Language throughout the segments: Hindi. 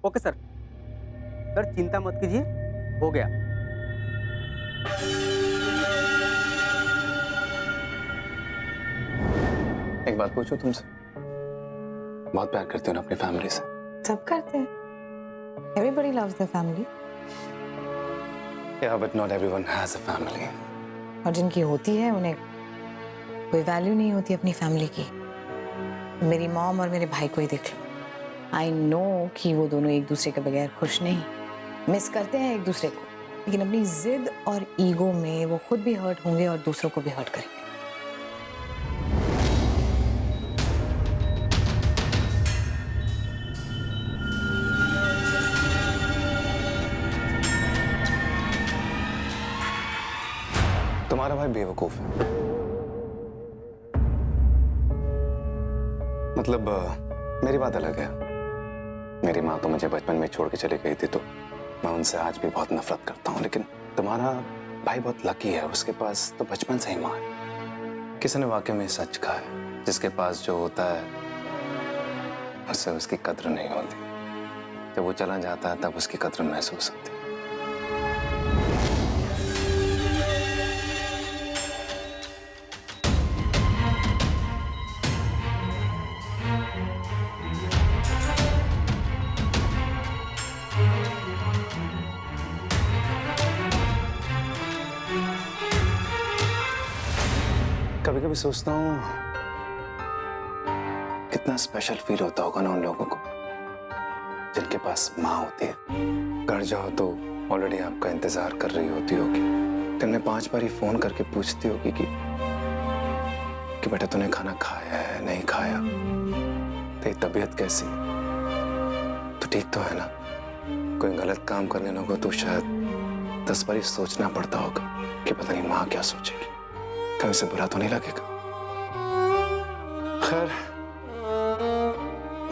Okay sir. सर चिंता मत कीजिए, हो गया। एक बात पूछूं तुमसे, बहुत प्यार करती हो ना अपनी फैमिली से? सब करते हैं। Everybody loves their family. Yeah, but not everyone has a family. और जिनकी होती है उन्हें कोई वैल्यू नहीं होती अपनी फैमिली की। मेरी मॉम और मेरे भाई को ही देख लो। आई नो कि वो दोनों एक दूसरे के बगैर खुश नहीं, मिस करते हैं एक दूसरे को, लेकिन अपनी जिद और ईगो में वो खुद भी हर्ट होंगे और दूसरों को भी हर्ट करेंगे। तुम्हारा भाई बेवकूफ है। मतलब मेरी बात अलग है। मेरी माँ तो मुझे बचपन में छोड़ के चली गई थी, तो मैं उनसे आज भी बहुत नफरत करता हूँ। लेकिन तुम्हारा भाई बहुत लकी है, उसके पास तो बचपन से ही माँ है। किसी ने वाकई में सच कहा है, जिसके पास जो होता है उससे उसकी कद्र नहीं होती। जब वो चला जाता है तब उसकी कद्र महसूस होती है। कभी कभी सोचता हूँ कितना स्पेशल फील होता होगा ना उन लोगों को जिनके पास माँ होती है। घर जाओ तो ऑलरेडी आपका इंतजार कर रही होती होगी, दिन में 5 बार ही फोन करके पूछती होगी कि बेटा तूने खाना खाया है नहीं खाया, तेरी तबीयत कैसी, तो ठीक तो है ना। कोई गलत काम करने लोगों तो शायद 10 बार ही सोचना पड़ता होगा कि पता नहीं माँ क्या सोचेगी, कहीं उसे बुरा तो नहीं लगेगा। खैर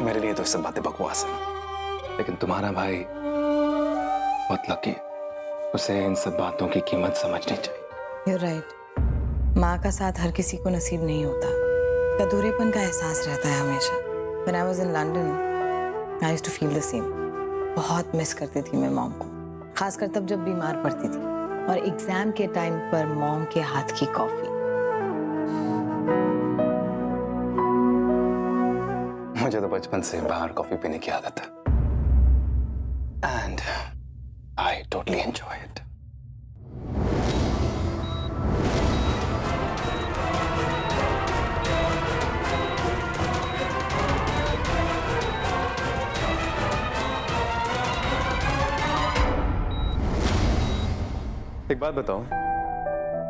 मेरे लिए तो सब बातें बकवास है, लेकिन तुम्हारा भाई बहुत लकी है, उसे इन सब बातों की कीमत समझनी चाहिए। You're right. माँ का साथ हर किसी को नसीब नहीं होता। अधूरेपन का एहसास रहता है हमेशा। When I was in London, I used to feel the same. बहुत मिस करती थी मैं मॉम को, खासकर तब जब बीमार पड़ती थी और एग्जाम के टाइम पर मॉम के हाथ की कॉफी। मुझे तो बचपन से बाहर कॉफी पीने की आदत है, and I totally enjoy it. एक बात बताओ,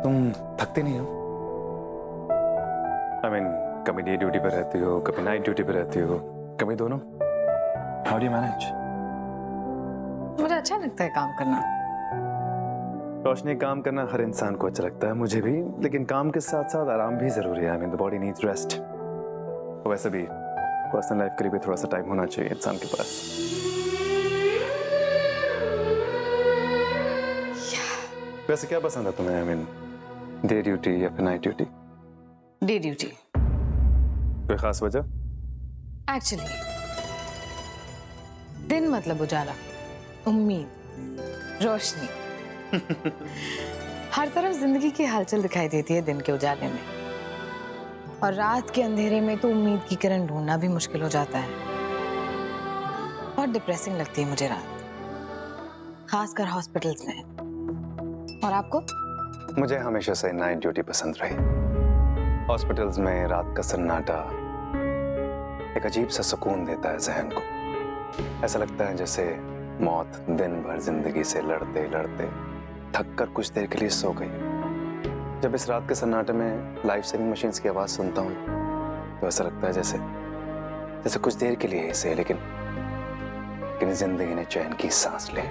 तुम थकती नहीं हो? I mean, कभी डे ड्यूटी पे रहती हो, कभी नाइट ड्यूटी पे रहती हो, कभी दोनों। How do you manage? मुझे अच्छा लगता है काम करना। रोशनी, काम करना हर इंसान को अच्छा लगता है, मुझे भी, लेकिन काम के साथ साथ आराम भी जरूरी है। I mean, the body needs rest। वैसे भी पर्सनल लाइफ के लिए भी थोड़ा सा टाइम होना चाहिए इंसान के पास। वैसे क्या पसंद है तुम्हें? I mean, डे ड्यूटी या फिर नाइट ड्यूटी? Day duty. कोई खास वजह? एक्चुअली दिन मतलब उजाला, उम्मीद, रोशनी। हर तरफ जिंदगी की हलचल दिखाई देती है दिन के उजाले में, और रात के अंधेरे में तो उम्मीद की किरण ढूंढना भी मुश्किल हो जाता है। बहुत डिप्रेसिंग लगती है मुझे रात, खासकर हॉस्पिटल्स में। और आपको? मुझे हमेशा से नाइट ड्यूटी पसंद रही। हॉस्पिटल्स में रात का सन्नाटा एक अजीब सा सुकून देता है जहन को। ऐसा लगता है जैसे मौत दिन भर जिंदगी से लड़ते लड़ते थक कर कुछ देर के लिए सो गई। जब इस रात के सन्नाटे में लाइफ सेविंग मशीन्स की आवाज सुनता हूँ तो ऐसा लगता है जैसे कुछ देर के लिए ही सही, लेकिन जिंदगी ने चैन की सांस ले।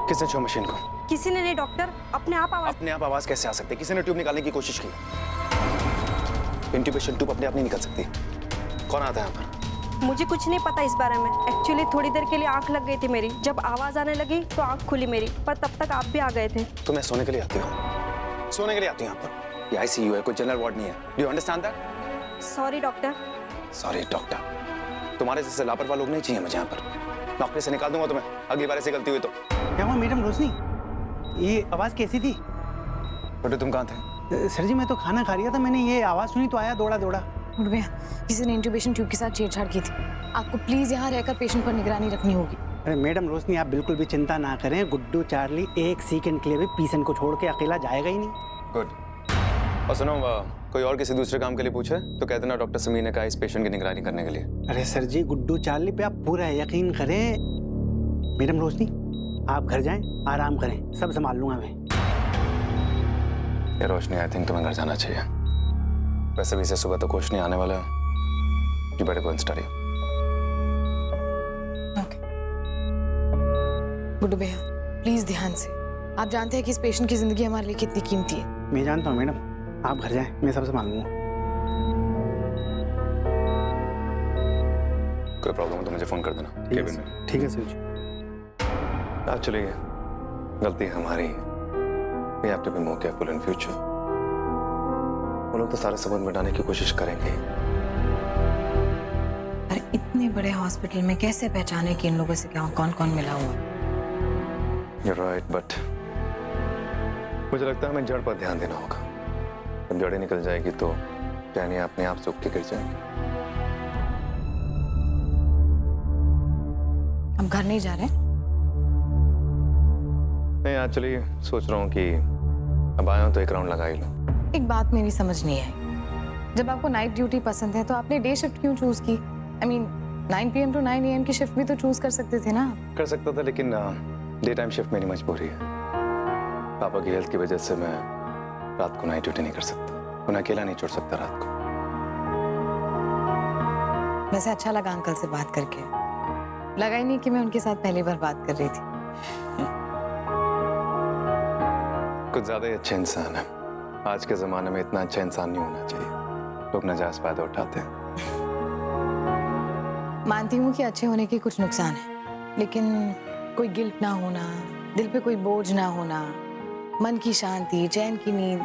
किसने छुआ मशीन को? किसी ने नहीं डॉक्टर, अपने आप आवाज। अपने आप आवाज कैसे आ सकती है? किसी ने ट्यूब निकालने की कोशिश की? इंट्यूबेशन ट्यूब अपने आप नहीं निकल सकती। कौन आता है यहाँ पर? मुझे कुछ नहीं पता इस बारे में। एक्चुअली थोड़ी देर के लिए आंख लग गई थी मेरी, जब आवाज आने लगी तो आंख खुली मेरी, पर तब तक आप भी आ गए थे। तो मैं सोने के लिए आती हूँ, सोने के लिए आती हूँ यहाँ पर। ये आईसीयू है, कोई जनरल वार्ड नहीं है। Do you understand that? Sorry doctor. Sorry doctor. तुम्हारे जैसे लापरवाह लोग नहीं चाहिए मुझे यहाँ पर। नौकरी से निकाल दूंगा तुम्हें अगली बार ऐसी गलती हुई तो। क्या हुआ मैडम रोशनी, ये आवाज़ कैसी थी? बेटे तुम कहाँ थे? सर जी मैं तो खाना खा रहा था, मैंने ये आवाज़ सुनी तो आया दौड़ा दौड़ा। गुड्डू भैया, किसी ने इंट्यूबेशन ट्यूब के साथ छेड़छाड़ की थी। आपको प्लीज यहाँ रहकर पेशेंट पर निगरानी रखनी होगी। अरे मैडम रोशनी आप बिल्कुल भी चिंता ना करें, गुड्डू चार्ली एक सेकंड के लिए भी पीसन को छोड़ के अकेला जाएगा ही नहीं। गुड। और सुनो, कोई और किसी दूसरे काम के लिए पूछे तो कह देना डॉक्टर समीर ने कहा इस पेशेंट की निगरानी करने के लिए। अरे सर जी गुड्डू चार्ली पे आप पूरा यकीन करें। मैडम रोशनी आप घर जाएं, आराम करें, सब संभाल लूंगा मैं। ये रोशनी, आई थिंक तुम्हें घर जाना चाहिए। वैसे भी इसे सुबह तो कुछ नहीं आने वाला है। You better go and study. Okay. Guddu भैया प्लीज ध्यान से, आप जानते हैं कि इस पेशेंट की जिंदगी हमारे लिए कितनी कीमती है। मैं जानता हूँ मैडम, आप घर जाएं, मैं सब संभाल लूंगा। कोई प्रॉब्लम हो तो मुझे फोन कर देना केबिन में। ठीक है सर जी। आप चलिए, गलती हमारी है। We have to be more careful in future. वो लोग तो सारे सबूत मिटाने की कोशिश करेंगे। अरे इतने बड़े हॉस्पिटल में कैसे पहचाने कि इन लोगों से क्या कौन कौन मिला हुआ? You're right, but मुझे लगता है हमें जड़ पर ध्यान देना होगा। जब जड़ें निकल जाएगी तो टहनियाँ अपने आप सूख के गिर जाएंगी। हम घर नहीं जा रहे? मैं एक्चुअली सोच रहा हूँ कि अब आया हूँ तो एक राउंड लगा ही लूँ। एक बात मेरी समझ नहीं आई, जब आपको नाइट ड्यूटी पसंद है तो आपने डे शिफ्ट क्यों चूज की? I mean 9 PM to 9 AM की शिफ्ट भी तो चूज कर सकते थे ना? कर सकता था, लेकिन डे टाइम शिफ्ट मेरी मजबूरी है। पापा की हेल्थ की वजह से मैं रात को नाइट ड्यूटी नहीं कर सकता। उन्हें अकेला नहीं छोड़ सकता रात को। वैसे अच्छा लगा अंकल से बात करके। लगा ही नहीं कि मैं उनके साथ पहली बार बात कर रही थी। कुछ ज्यादा ही अच्छे इंसान है। आज के जमाने में इतना अच्छा इंसान नहीं होना चाहिए। लोग नाजायज फायदा उठाते हैं। मानती हूँ कि अच्छे होने के कुछ नुकसान हैं, लेकिन कोई गिल्ट ना होना, दिल पे कोई बोझ ना होना, मन की शांति, चैन की नींद,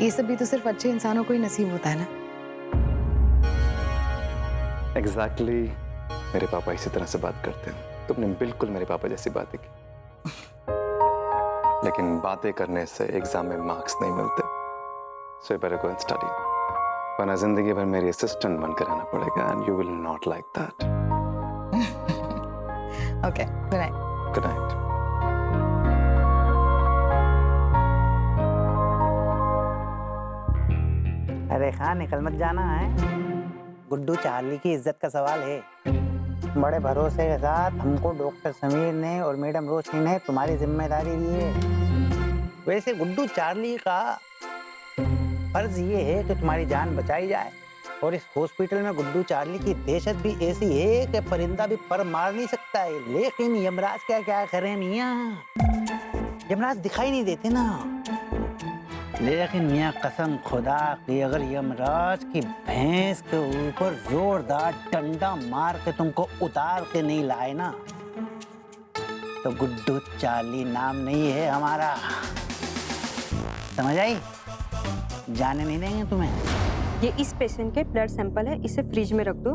ये सब भी तो सिर्फ अच्छे इंसानों को ही नसीब होता है ना। एग्जैक्टली। मेरे पापा इसी तरह से बात करते हैं। तुमने बिल्कुल मेरे पापा जैसी बातें की। लेकिन बातें करने से एग्जाम में मार्क्स नहीं मिलते। So you better go and study, वरना जिंदगी भर मेरी असिस्टेंट बनकर रहना पड़ेगा and you will not like that. Okay, good night. Good night. अरे खां निकल मत जाना है, गुड्डू चार्ली की इज्जत का सवाल है। बड़े भरोसे के साथ हमको डॉक्टर समीर ने और मैडम रोशनी ने तुम्हारी जिम्मेदारी दी है। वैसे गुड्डू चार्ली का फर्ज ये है कि तुम्हारी जान बचाई जाए, और इस हॉस्पिटल में गुड्डू चार्ली की दहशत भी ऐसी है कि परिंदा भी पर मार नहीं सकता है। लेकिन यमराज क्या क्या करें मियाँ, यमराज दिखाई नहीं देते ना। लेकिन मियाँ कसम खुदा की अगर यमराज की भैंस के ऊपर जोरदार डंडा मार के तुमको उतार के नहीं लाए ना, तो गुड्डू चार्ली नाम नहीं है हमारा। समझ आई? जाने नहीं देंगे तुम्हें। ये इस पेशेंट के ब्लड सैंपल है, इसे फ्रिज में रख दो,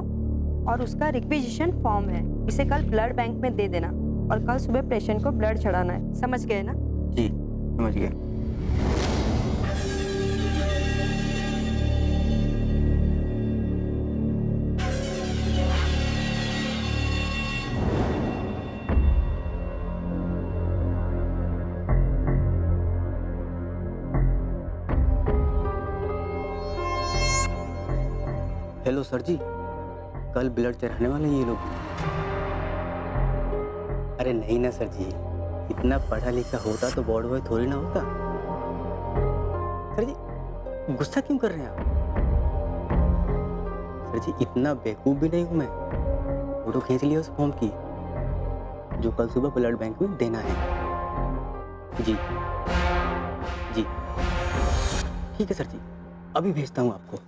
और उसका रिक्विजिशन फॉर्म है, इसे कल ब्लड बैंक में दे देना, और कल सुबह पेशेंट को ब्लड चढ़ाना है। समझ गए ना? जी समझ गए। हेलो सर जी, कल ब्लड चढ़ाने वाले हैं ये लोग। अरे नहीं ना सर जी, इतना पढ़ा लिखा होता तो वार्ड बॉय थोड़ी ना होता। सर जी गुस्सा क्यों कर रहे हैं आप? सर जी इतना बेवकूफ भी नहीं हूँ मैं। फोटो खींच लिया उस फॉर्म की जो कल सुबह ब्लड बैंक में देना है। जी जी ठीक है सर जी, अभी भेजता हूँ आपको।